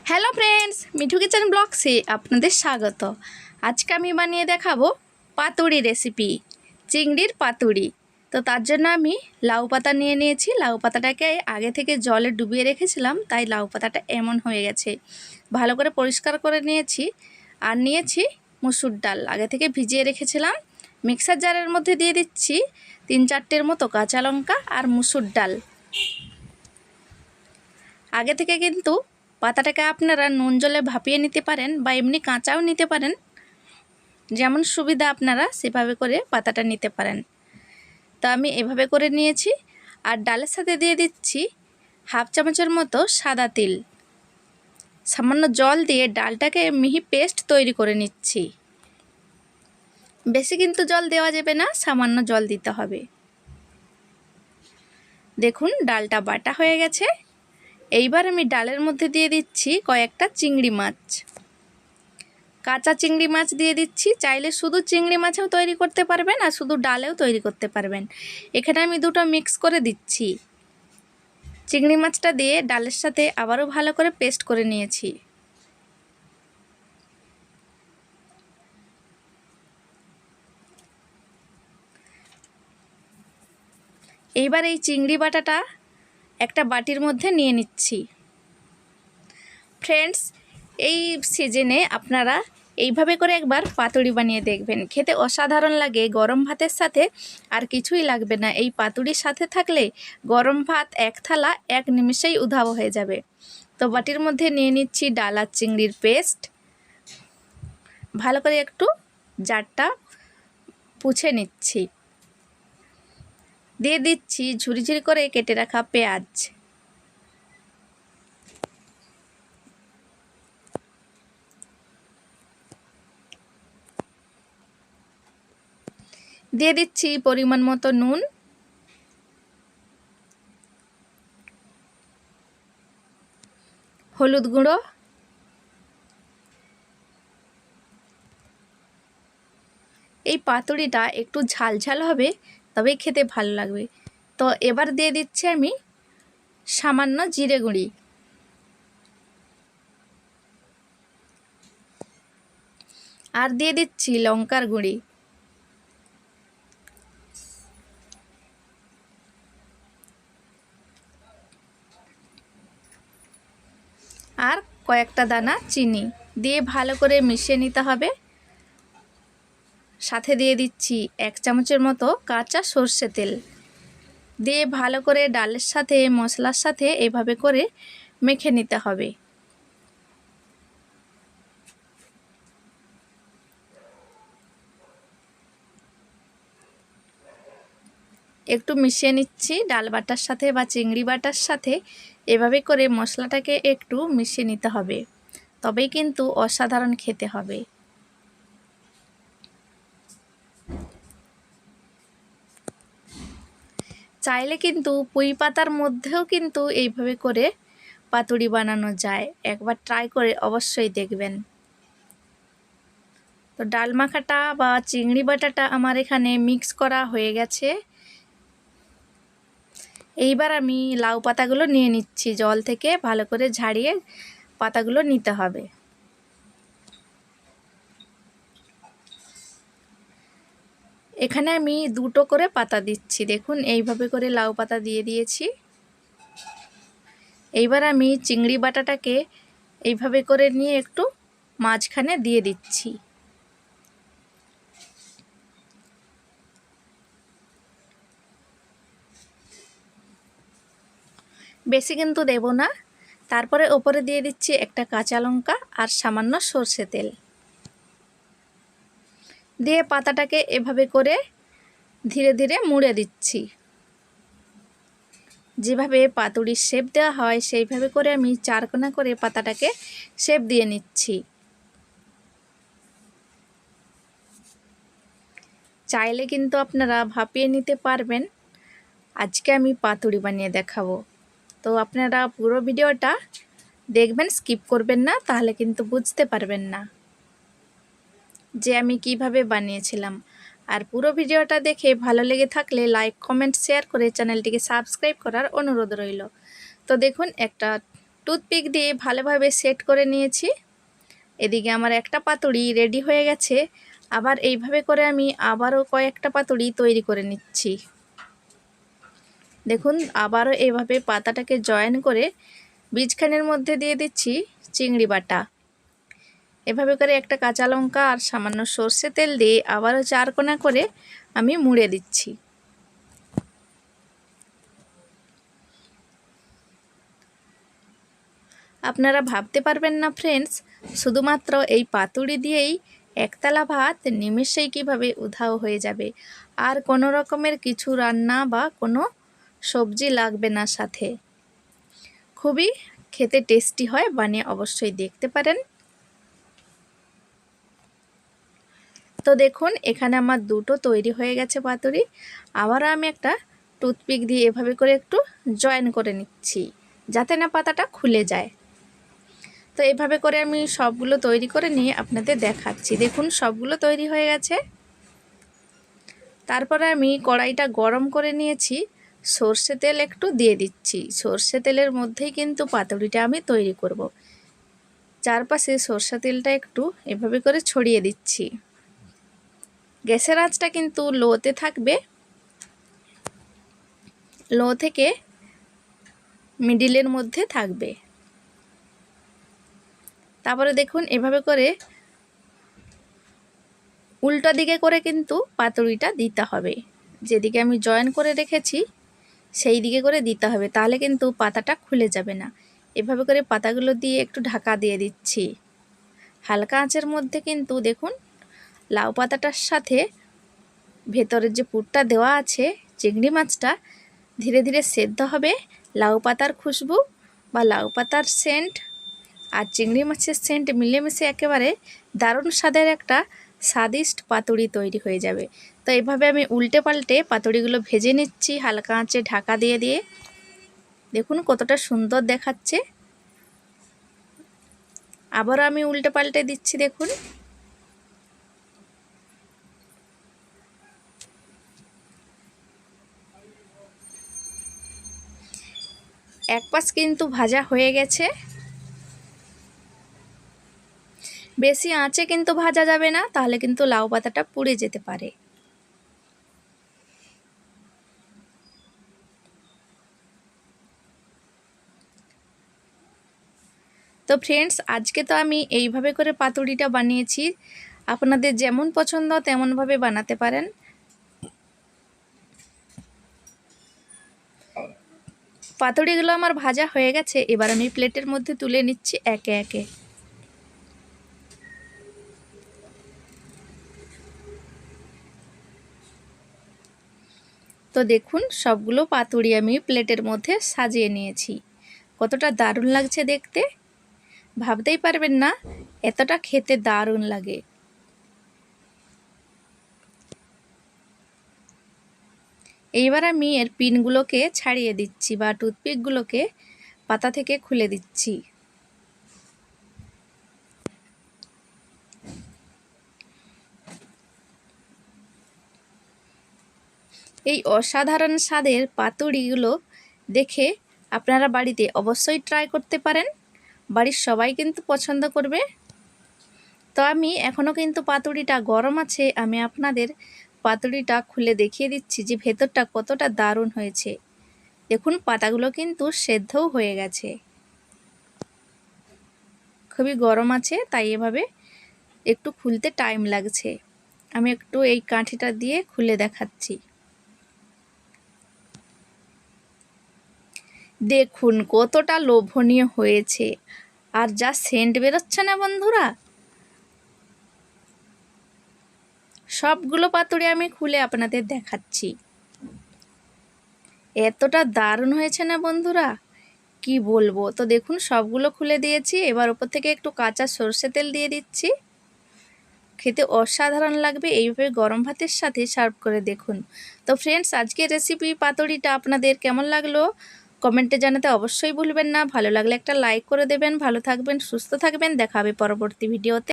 Hello friends, Mithu kitchen ব্লগসে আপনাদের স্বাগত। আজকে আমি বানিয়ে দেখাবো পাতুড়ি রেসিপি, চিংড়ির পাতুড়ি। তো তার জন্য আমি লাউ পাতা নিয়ে নিয়েছি। লাউ পাতাটাকে আগে থেকে জলে ডুবিয়ে রেখেছিলাম, তাই লাউ পাতাটা এমন হয়ে গেছে। ভালো করে পরিষ্কার করে নিয়েছি। আর নিয়েছি মুসুর ডাল, আগে থেকে ভিজিয়ে রেখেছিলাম। মিক্সার জারের মধ্যে দিয়ে দিচ্ছি 3-4টের মতো কাঁচা লঙ্কা আর মুসুর ডাল। আগে থেকে কিন্তু পাতাটাকে আপনারা নুন জলে ভাপিয়ে নিতে পারেন বা এমনি কাঁচাও নিতে পারেন, যেমন সুবিধা আপনারা সেভাবে করে পাতাটা নিতে পারেন। তো আমি এভাবে করে নিয়েছি। আর ডালের সাথে দিয়ে দিচ্ছি 1/2 চামচের মতো সাদা তিল। সামান্য জল দিয়ে ডালটাকে মিহি পেস্ট তৈরি করে নিচ্ছি। বেশি কিন্তু জল দেওয়া যাবে না, সামান্য জল দিতে হবে। দেখুন ডালটা বাটা হয়ে গেছে। এইবার আমি ডালের মধ্যে দিয়ে দিচ্ছি কয়েকটা চিংড়ি মাছ। কাঁচা চিংড়ি মাছ দিয়ে দিচ্ছি। চাইলে শুধু চিংড়ি মাছেও তৈরি করতে পারবেন আর শুধু ডালেও তৈরি করতে পারবেন। এখানে আমি দুটো মিক্স করে দিচ্ছি। চিংড়ি মাছটা দিয়ে ডালের সাথে আবারও ভালো করে পেস্ট করে নিয়েছি। এইবার এই চিংড়ি বাটাটা একটা বাটির মধ্যে নিয়ে নিচ্ছি। ফ্রেন্ডস, এই সিজনে আপনারা এইভাবে করে একবার পাতুড়ি বানিয়ে দেখবেন, খেতে অসাধারণ লাগে। গরম ভাতের সাথে আর কিছুই লাগবে না। এই পাতুড়ির সাথে থাকলে গরম ভাত এক থালা এক নিমিষেই উধাও হয়ে যাবে। তো বাটির মধ্যে নিয়ে নিচ্ছি ডাল আর চিংড়ির পেস্ট। ভালো করে একটু জারটা পুছে নিচ্ছি। দিয়ে দিচ্ছি ঝুরি ঝুরি করে কেটে রাখা পেঁয়াজ। দিয়ে দিচ্ছি পরিমাণ মতো নুন, হলুদ গুঁড়ো, এই পাতুড়িটা একটু ঝালঝাল হবে, তবেই খেতে ভালো লাগবে। তো এবার দিয়ে দিচ্ছি আমি সামান্য জিরে গুঁড়ি। আর দিয়ে দিচ্ছি লঙ্কার গুঁড়ি। আর কয়েকটা দানা চিনি দিয়ে ভালো করে মিশিয়ে নিতে হবে। সাথে দিয়ে দিচ্ছি 1 চামচের মতো কাঁচা সর্ষে তেল। দিয়ে ভালো করে ডালের সাথে মশলার সাথে এভাবে করে মেখে নিতে হবে। একটু মিশিয়ে নিচ্ছি ডাল বাটার সাথে বা চিংড়ি বাটার সাথে। এভাবে করে মশলাটাকে একটু মিশিয়ে নিতে হবে, তবেই কিন্তু অসাধারণ খেতে হবে। চাইলে কিন্তু পুঁই পাতার মধ্যেও কিন্তু এইভাবে করে পাতুড়ি বানানো যায়। একবার ট্রাই করে অবশ্যই দেখবেন। তো ডাল মাখাটা বা চিংড়ি বাটাটা আমার এখানে মিক্স করা হয়ে গেছে। এইবার আমি লাউ পাতাগুলো নিয়ে নিচ্ছি। জল থেকে ভালো করে ঝাড়িয়ে পাতাগুলো নিতে হবে। এখানে আমি 2টো করে পাতা দিচ্ছি। দেখুন এইভাবে করে লাউ পাতা দিয়ে দিয়েছি। এইবার আমি চিংড়ি বাটাটাকে এইভাবে করে নিয়ে একটু মাঝখানে দিয়ে দিচ্ছি। বেশি কিন্তু দেব না। তারপরে ওপরে দিয়ে দিচ্ছি একটা কাঁচা লঙ্কা আর সামান্য সর্ষে তেল দিয়ে পাতাটাকে এভাবে করে ধীরে ধীরে মুড়ে দিচ্ছি। যেভাবে পাতুড়ির শেপ দেওয়া হয় সেইভাবে করে আমি 4 কোনা করে পাতাটাকে শেপ দিয়ে নিচ্ছি। চাইলে কিন্তু আপনারা ভাপিয়ে নিতে পারবেন। আজকে আমি পাতুড়ি বানিয়ে দেখাবো। তো আপনারা পুরো ভিডিওটা দেখবেন, স্কিপ করবেন না, তাহলে কিন্তু বুঝতে পারবেন না যে আমি কিভাবে বানিয়েছিলাম। আর পুরো ভিডিওটা দেখে ভালো লেগে থাকলে লাইক কমেন্ট শেয়ার করে চ্যানেলটিকে সাবস্ক্রাইব করার অনুরোধ রইল। তো দেখুন একটা টুথপিক দিয়ে ভালোভাবে সেট করে নিয়েছি। এদিকে আমার একটা পাতুড়ি রেডি হয়ে গেছে। আবার এইভাবে করে আমি আবারও কয়েকটা পাতুড়ি তৈরি করে নিচ্ছি। দেখুন আবারও এভাবে পাতাটাকে জয়েন করে বীজখানের মধ্যে দিয়ে দিচ্ছি চিংড়ি বাটা। এভাবে করে একটা কাঁচা লঙ্কা আর সামান্য সর্ষে তেল দিয়ে আবারও 4 কোনা করে আমি মুড়ে দিচ্ছি। আপনারা ভাবতে পারবেন না ফ্রেন্ডস, শুধুমাত্র এই পাতুড়ি দিয়েই একতলা ভাত নিমেষেই কীভাবে উধাও হয়ে যাবে। আর কোনো রকমের কিছু রান্না বা কোনো সবজি লাগবে না সাথে। খুবই খেতে টেস্টি হয়, বানিয়ে অবশ্যই দেখতে পারেন। তো দেখুন এখানে আমার দুটো তৈরি হয়ে গেছে পাতুড়ি। আবারও আমি একটা টুথপিক দিয়ে এভাবে করে একটু জয়েন করে নিচ্ছি যাতে না পাতাটা খুলে যায়। তো এভাবে করে আমি সবগুলো তৈরি করে নিয়ে আপনাদের দেখাচ্ছি। দেখুন সবগুলো তৈরি হয়ে গেছে। তারপরে আমি কড়াইটা গরম করে নিয়েছি, সর্ষে তেল একটু দিয়ে দিচ্ছি। সর্ষে তেলের মধ্যেই কিন্তু পাতুড়িটা আমি তৈরি করব। চারপাশে সর্ষে তেলটা একটু এভাবে করে ছড়িয়ে দিচ্ছি। গ্যাসের আঁচটা কিন্তু লোতে থাকবে, লো থেকে মিডিলের মধ্যে থাকবে। তারপরে দেখুন এভাবে করে উল্টো দিকে করে কিন্তু পাতুড়িটা দিতে হবে। যেদিকে আমি জয়েন করে রেখেছি সেই দিকে করে দিতে হবে, তাহলে কিন্তু পাতাটা খুলে যাবে না। এভাবে করে পাতাগুলো দিয়ে একটু ঢাকা দিয়ে দিচ্ছি হালকা আঁচের মধ্যে। কিন্তু দেখুন লাউ পাতাটার সাথে ভেতরের যে পুরটা দেওয়া আছে চিংড়ি মাছটা ধীরে ধীরে সেদ্ধ হবে। লাউ পাতার খুশবু বা লাউ পাতার সেন্ট আর চিংড়ি মাছের সেন্ট মিলেমিশে একেবারে দারুণ স্বাদের একটা স্বাদিষ্ট পাতুড়ি তৈরি হয়ে যাবে। তো এইভাবে আমি উল্টে পাল্টে পাতুড়িগুলো ভেজে নিচ্ছি হালকা আঁচে ঢাকা দিয়ে দিয়ে। দেখুন কতটা সুন্দর দেখাচ্ছে। আবারও আমি উল্টে পাল্টে দিচ্ছি। দেখুন এক পাশ কিন্তু ভাজা হয়ে গেছে। বেশি আঁচে কিন্তু ভাজা যাবে না, তাহলে কিন্তু লাউ পাতাটা পুড়ে যেতে পারে। তো ফ্রেন্ডস আজকে তো আমি এইভাবে করে পাতুড়িটা বানিয়েছি। আপনাদের যেমন পছন্দ তেমনভাবে বানাতে পারেন। পাতুড়িগুলো আমার ভাজা হয়ে গেছে। এবার আমি প্লেটের মধ্যে তুলে নিচ্ছি একে একে। তো দেখুন সবগুলো পাতুড়ি আমি প্লেটের মধ্যে সাজিয়ে নিয়েছি। কতটা দারুণ লাগছে দেখতে, ভাবতেই পারবেন না এতটা খেতে দারুণ লাগে। এইবার আমি এর পিনগুলোকে ছাড়িয়ে দিচ্ছি বা টুথপিকগুলোকে পাতা থেকে খুলে দিচ্ছি। এই অসাধারণ স্বাদের পাতুড়িগুলো দেখে আপনারা বাড়িতে অবশ্যই ট্রাই করতে পারেন। বাড়ির সবাই কিন্তু পছন্দ করবে। তো আমি এখনও কিন্তু পাতুড়িটা গরম আছে, আমি আপনাদের পাতুড়িটা খুলে দেখিয়ে দিচ্ছি যে ভেতরটা কতটা দারুণ হয়েছে। দেখুন পাতাগুলো কিন্তু সেদ্ধও হয়ে গেছে। খুবই গরম আছে, তাই এভাবে একটু খুলতে টাইম লাগছে। আমি একটু এই কাঠিটা দিয়ে খুলে দেখাচ্ছি। দেখুন কতটা লোভনীয় হয়েছে, আর যা সেন্ট বেরোচ্ছে না বন্ধুরা। সবগুলো পাতুড়ি আমি খুলে আপনাদের দেখাচ্ছি। এতটা দারুণ হয়েছে না বন্ধুরা, কি বলবো। তো দেখুন সবগুলো খুলে দিয়েছি। এবার ওপর থেকে একটু কাঁচা সর্ষে তেল দিয়ে দিচ্ছি। খেতে অসাধারণ লাগবে। এইভাবে গরম ভাতের সাথে সার্ভ করে দেখুন। তো ফ্রেন্ডস আজকের রেসিপি পাতুড়িটা আপনাদের কেমন লাগলো কমেন্টে জানাতে অবশ্যই ভুলবেন না। ভালো লাগলে একটা লাইক করে দেবেন। ভালো থাকবেন, সুস্থ থাকবেন। দেখা হবে পরবর্তী ভিডিওতে।